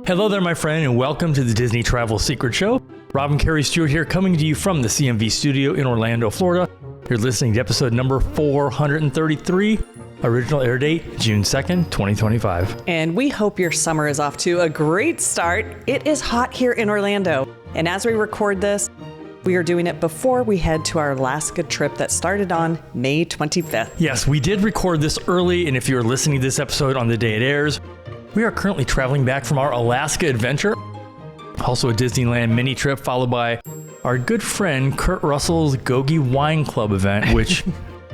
Hello there, my friend, and welcome to the Disney Travel Secret Show. Rob and Kerri Stuart here, coming to you from the CMV studio in Orlando, Florida. You're listening to episode number 433, original air date June 2nd, 2025. And we hope your summer is off to a great start. It is hot here in Orlando, and as we record this, we are doing it before we head to our Alaska trip that started on May 25th. Yes, we did record this early, and if you're listening to this episode on the day it airs, we are currently traveling back from our Alaska adventure, also a Disneyland mini trip, followed by our good friend Kurt Russell's Gogi Wine Club event, which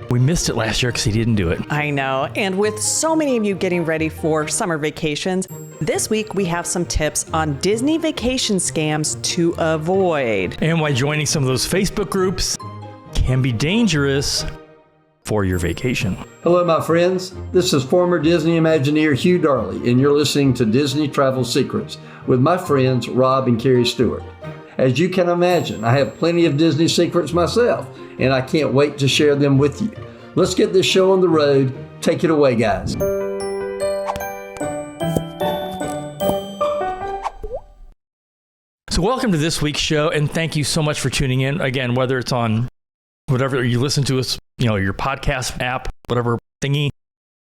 we missed it last year because he didn't do it. I know, and with so many of you getting ready for summer vacations, this week we have some tips on Disney vacation scams to avoid. And why joining some of those Facebook groups can be dangerous for your vacation. Hello, my friends. This is former Disney Imagineer Hugh Darley, and you're listening to Disney Travel Secrets with my friends Rob and Kerri Stuart. As you can imagine, I have plenty of Disney secrets myself, and I can't wait to share them with you. Let's get this show on the road. Take it away, guys. So welcome to this week's show, and thank you so much for tuning in. Again, whether it's on whatever you listen to us, your podcast app, whatever thingy,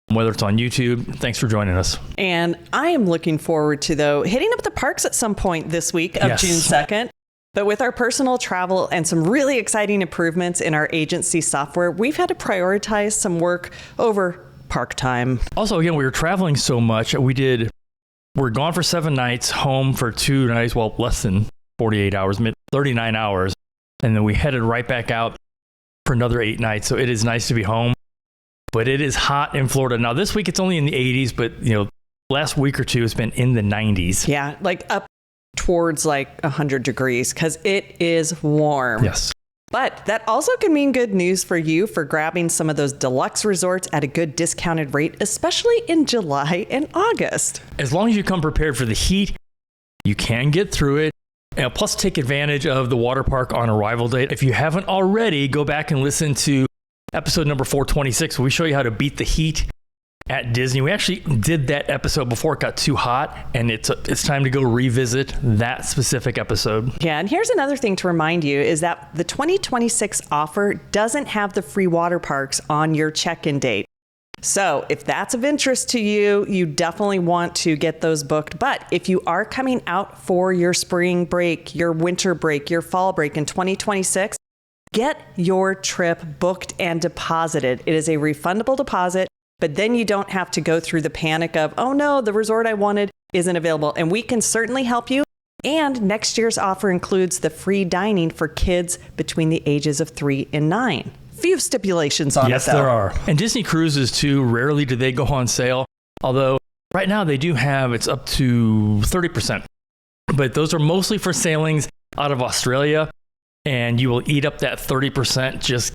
whether it's on YouTube, thanks for joining us. And I am looking forward to, though, hitting up the parks at some point this week of June 2nd. But with our personal travel and some really exciting improvements in our agency software, we've had to prioritize some work over park time. Also, again, we were traveling so much. We're gone for 7 nights, home for 2 nights, well, less than 48 hours, 39 hours. And then we headed right back out for another 8 nights. So it is nice to be home, but it is hot in Florida. Now, this week it's only in the 80s, but last week or two it's been in the 90s. Yeah, like up towards like 100 degrees because it is warm. Yes. But that also can mean good news for you for grabbing some of those deluxe resorts at a good discounted rate, especially in July and August. As long as you come prepared for the heat, you can get through it. And plus, take advantage of the water park on arrival date. If you haven't already, go back and listen to episode number 426, where we show you how to beat the heat at Disney. We actually did that episode before it got too hot, and it's time to go revisit that specific episode. Yeah, and here's another thing to remind you is that the 2026 offer doesn't have the free water parks on your check-in date. So if that's of interest to you, you definitely want to get those booked. But if you are coming out for your spring break, your winter break, your fall break in 2026, get your trip booked and deposited. It is a refundable deposit, but then you don't have to go through the panic of, oh no, the resort I wanted isn't available. And we can certainly help you. And next year's offer includes the free dining for kids between the ages of 3 and 9. Few stipulations on it, though. Yes, there are. And Disney cruises, too, rarely do they go on sale. Although, right now, they do have, it's up to 30%. But those are mostly for sailings out of Australia. And you will eat up that 30% just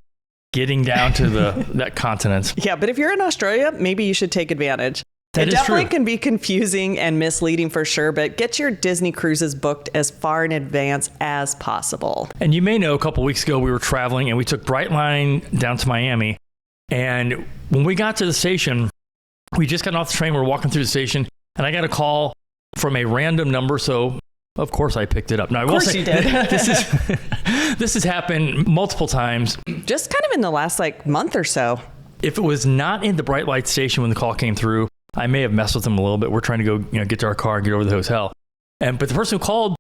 getting down to that continent. Yeah, but if you're in Australia, maybe you should take advantage. That it is definitely true. Can be confusing and misleading for sure, but get your Disney cruises booked as far in advance as possible. And you may know a couple weeks ago we were traveling and we took Brightline down to Miami. And when we got to the station, we just got off the train. We're walking through the station and I got a call from a random number. So of course I picked it up. Now, I will say, you did. This has happened multiple times. Just kind of in the last month or so. If it was not in the Bright Light station when the call came through, I may have messed with them a little bit. We're trying to go, get to our car and get over to the hotel. But the person who called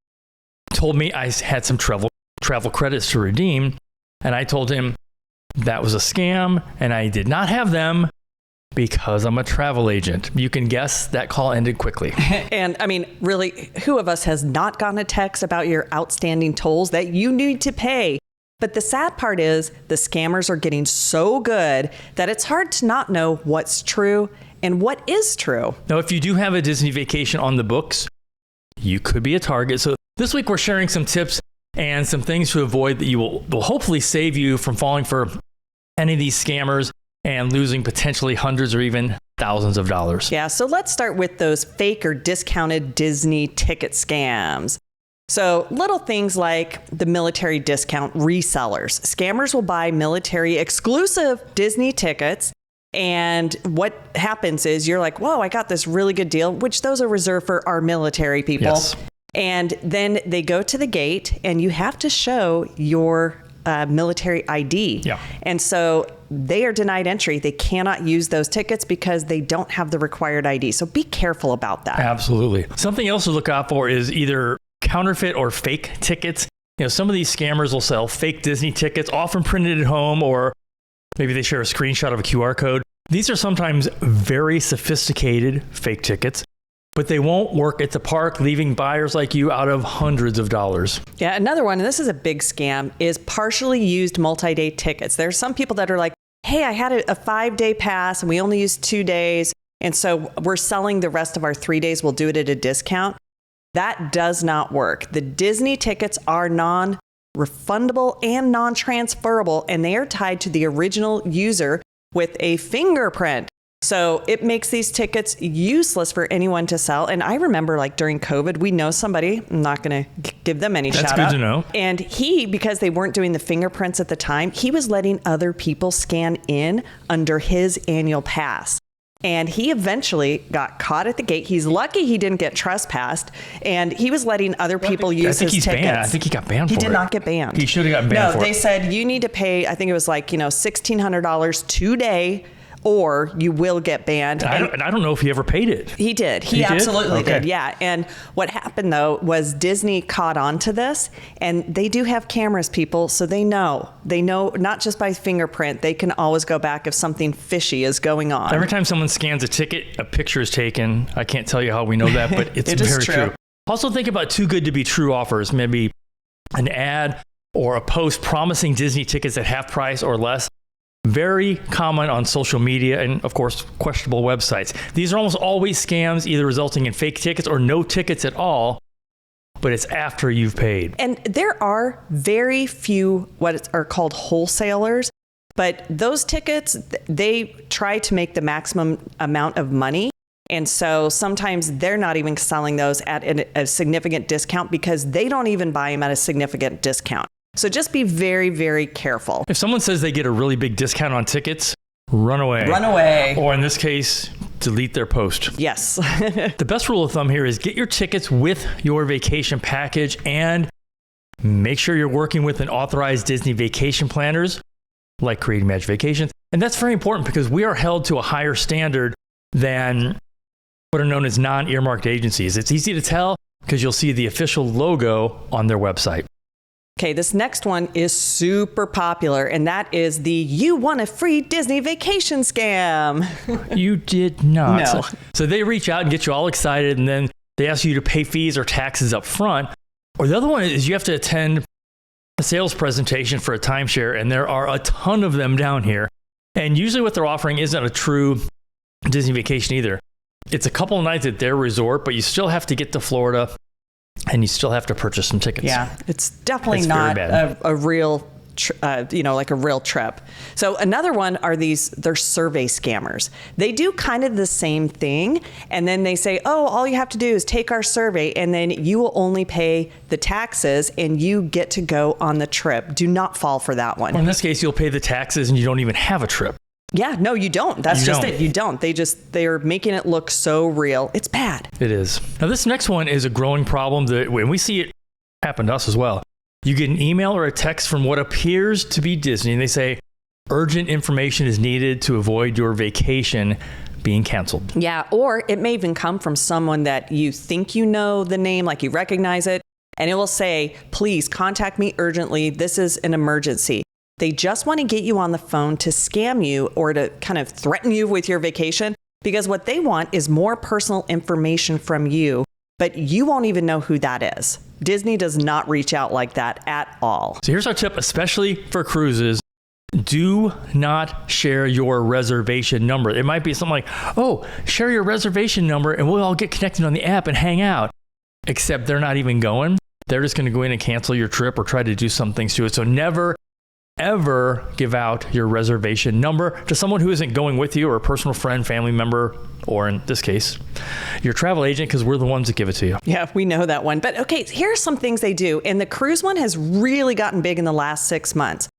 told me I had some travel credits to redeem. And I told him that was a scam and I did not have them because I'm a travel agent. You can guess that call ended quickly. And I mean, really, who of us has not gotten a text about your outstanding tolls that you need to pay? But the sad part is the scammers are getting so good that it's hard to not know what's true and what is true. Now, if you do have a Disney vacation on the books, you could be a target. So this week we're sharing some tips and some things to avoid that you will hopefully save you from falling for any of these scammers and losing potentially hundreds or even thousands of dollars. Yeah, so let's start with those fake or discounted Disney ticket scams. So little things like the military discount resellers. Scammers will buy military exclusive Disney tickets And what happens is you're like, whoa, I got this really good deal, which those are reserved for our military people. Yes. And then they go to the gate and you have to show your military ID. Yeah. And so they are denied entry. They cannot use those tickets because they don't have the required ID. So be careful about that. Absolutely. Something else to look out for is either counterfeit or fake tickets. Some of these scammers will sell fake Disney tickets, often printed at home, or maybe they share a screenshot of a QR code. These are sometimes very sophisticated fake tickets, but they won't work at the park, leaving buyers like you out of hundreds of dollars. Yeah, another one, and this is a big scam, is partially used multi-day tickets. There are some people that are like, hey, I had a 5-day pass and we only used 2 days. And so we're selling the rest of our 3 days. We'll do it at a discount. That does not work. The Disney tickets are non-refundable and non-transferable, and they are tied to the original user with a fingerprint. So it makes these tickets useless for anyone to sell. And I remember like during COVID, we know somebody, I'm not going to give them any shout out. That's good to know. And he, because they weren't doing the fingerprints at the time, he was letting other people scan in under his annual pass. And he eventually got caught at the gate. He's lucky he didn't get trespassed. And he was letting other people use his tickets. Banned. I think he got banned for it. He did not get banned. He should have gotten banned for it. No, they said you need to pay, I think it was like, $1,600 today, or you will get banned. And I don't know if he ever paid it. He did. He absolutely did. Yeah. And what happened though was Disney caught on to this, and they do have cameras, people. So they know not just by fingerprint, they can always go back if something fishy is going on. Every time someone scans a ticket, a picture is taken. I can't tell you how we know that, but it's very true. Also think about too good to be true offers, maybe an ad or a post promising Disney tickets at half price or less. Very common on social media and, of course, questionable websites. These are almost always scams, either resulting in fake tickets or no tickets at all, but it's after you've paid. And there are very few what are called wholesalers, but those tickets, they try to make the maximum amount of money. And so sometimes they're not even selling those at a significant discount because they don't even buy them at a significant discount. So just be very, very careful. If someone says they get a really big discount on tickets, run away. Run away. Or in this case, delete their post. Yes. The best rule of thumb here is get your tickets with your vacation package and make sure you're working with an authorized Disney vacation planners like Creating Magic Vacations. And that's very important because we are held to a higher standard than what are known as non-earmarked agencies. It's easy to tell because you'll see the official logo on their website. Okay, this next one is super popular, and that is the you want a free Disney vacation scam. You did not. No. So they reach out and get you all excited, and then they ask you to pay fees or taxes up front. Or the other one is you have to attend a sales presentation for a timeshare, and there are a ton of them down here. And usually what they're offering isn't a true Disney vacation either. It's a couple of nights at their resort, but you still have to get to Florida. And you still have to purchase some tickets. Yeah, it's definitely not a real, like a real trip. So another one are they're survey scammers. They do kind of the same thing. And then they say, oh, all you have to do is take our survey and then you will only pay the taxes and you get to go on the trip. Do not fall for that one. Or in this case, you'll pay the taxes and you don't even have a trip. Yeah, no, you don't. That's just it. You don't. They're making it look so real. It's bad. It is. Now, this next one is a growing problem that when we see it happen to us as well. You get an email or a text from what appears to be Disney, and they say, urgent information is needed to avoid your vacation being canceled. Yeah, or it may even come from someone that you think you know the name, like you recognize it, and it will say, please contact me urgently. This is an emergency. They just want to get you on the phone to scam you or to kind of threaten you with your vacation because what they want is more personal information from you, but you won't even know who that is. Disney does not reach out like that at all. So here's our tip, especially for cruises. Do not share your reservation number. It might be something like, oh, share your reservation number and we'll all get connected on the app and hang out. Except they're not even going. They're just going to go in and cancel your trip or try to do some things to it. So never ever give out your reservation number to someone who isn't going with you or a personal friend, family member, or in this case, your travel agent, because we're the ones that give it to you. Yeah, we know that one. But okay, here are some things they do. And the cruise one has really gotten big in the last 6 months.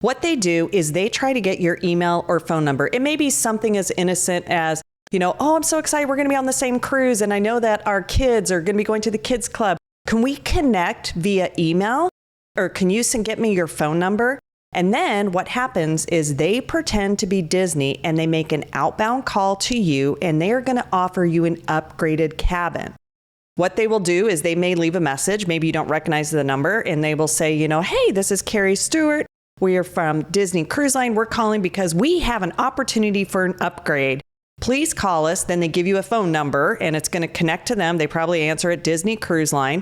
What they do is they try to get your email or phone number. It may be something as innocent as, oh, I'm so excited. We're going to be on the same cruise. And I know that our kids are going to be going to the kids club. Can we connect via email? Or can you get me your phone number? And then what happens is they pretend to be Disney and they make an outbound call to you and they are going to offer you an upgraded cabin. What they will do is they may leave a message. Maybe you don't recognize the number and they will say, hey, this is Kerri Stuart. We are from Disney Cruise Line. We're calling because we have an opportunity for an upgrade. Please call us. Then they give you a phone number and it's going to connect to them. They probably answer at Disney Cruise Line.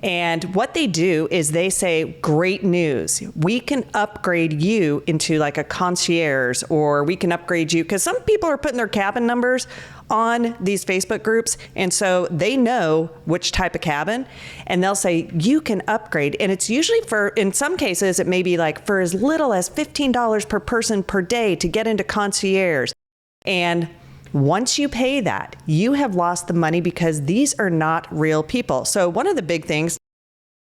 And what they do is they say, great news. We can upgrade you into like a concierge, or we can upgrade you, because some people are putting their cabin numbers on these Facebook groups. And so they know which type of cabin, and they'll say, you can upgrade. And it's usually in some cases, it may be like for as little as $15 per person per day to get into concierge. And once you pay that, you have lost the money because these are not real people. So one of the big things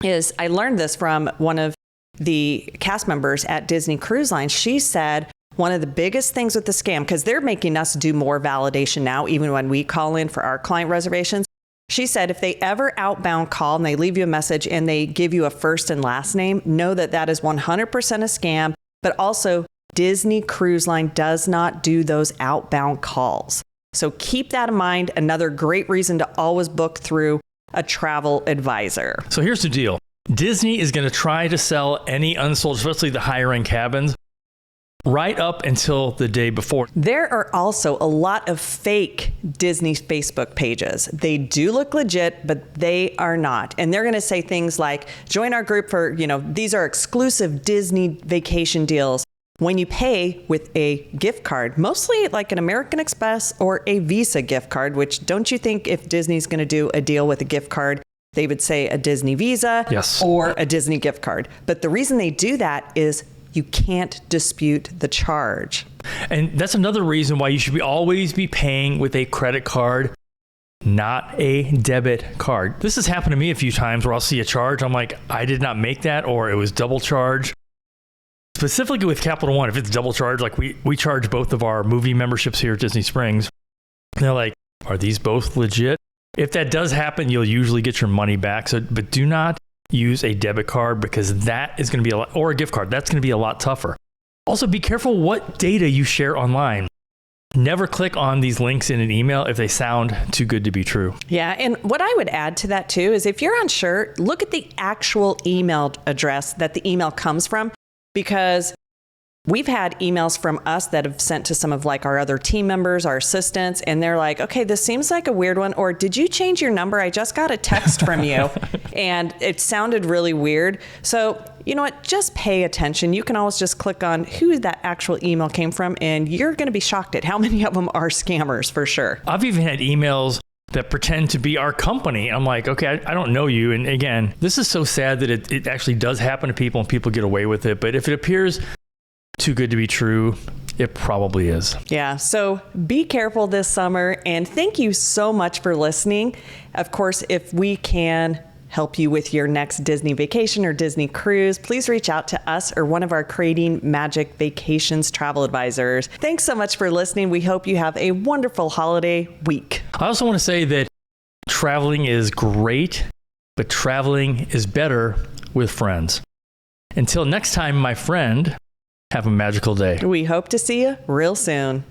is, I learned this from one of the cast members at Disney Cruise Line. She said one of the biggest things with the scam, because they're making us do more validation now, even when we call in for our client reservations. She said if they ever outbound call and they leave you a message and they give you a first and last name, know that that is 100% a scam, but also Disney Cruise Line does not do those outbound calls. So keep that in mind. Another great reason to always book through a travel advisor. So here's the deal. Disney is going to try to sell any unsold, especially the higher end cabins, right up until the day before. There are also a lot of fake Disney Facebook pages. They do look legit, but they are not. And they're going to say things like, join our group for, these are exclusive Disney vacation deals. When you pay with a gift card, mostly like an American Express or a Visa gift card, which don't you think if Disney's going to do a deal with a gift card, they would say a Disney Visa yes, or a Disney gift card. But the reason they do that is you can't dispute the charge. And that's another reason why you should always be paying with a credit card, not a debit card. This has happened to me a few times where I'll see a charge. I'm like, I did not make that, or it was double charged. Specifically with Capital One, if it's double charged, like we charge both of our movie memberships here at Disney Springs. And they're like, are these both legit? If that does happen, you'll usually get your money back. But do not use a debit card, because that is going to be or a gift card. That's going to be a lot tougher. Also, be careful what data you share online. Never click on these links in an email if they sound too good to be true. Yeah, and what I would add to that too is if you're unsure, look at the actual email address that the email comes from. Because we've had emails from us that have sent to some of like our other team members, our assistants, and they're like, okay, this seems like a weird one. Or did you change your number? I just got a text from you and it sounded really weird. So you know what? Just pay attention. You can always just click on who that actual email came from, and you're going to be shocked at how many of them are scammers for sure. I've even had emails that pretend to be our company. I'm like, okay, I don't know you. And again, this is so sad that it actually does happen to people and people get away with it. But if it appears too good to be true, it probably is. Yeah. So be careful this summer. And thank you so much for listening. Of course, if we can help you with your next Disney vacation or Disney cruise, please reach out to us or one of our Creating Magic Vacations travel advisors. Thanks so much for listening. We hope you have a wonderful holiday week. I also want to say that traveling is great, but traveling is better with friends. Until next time, my friend, have a magical day. We hope to see you real soon.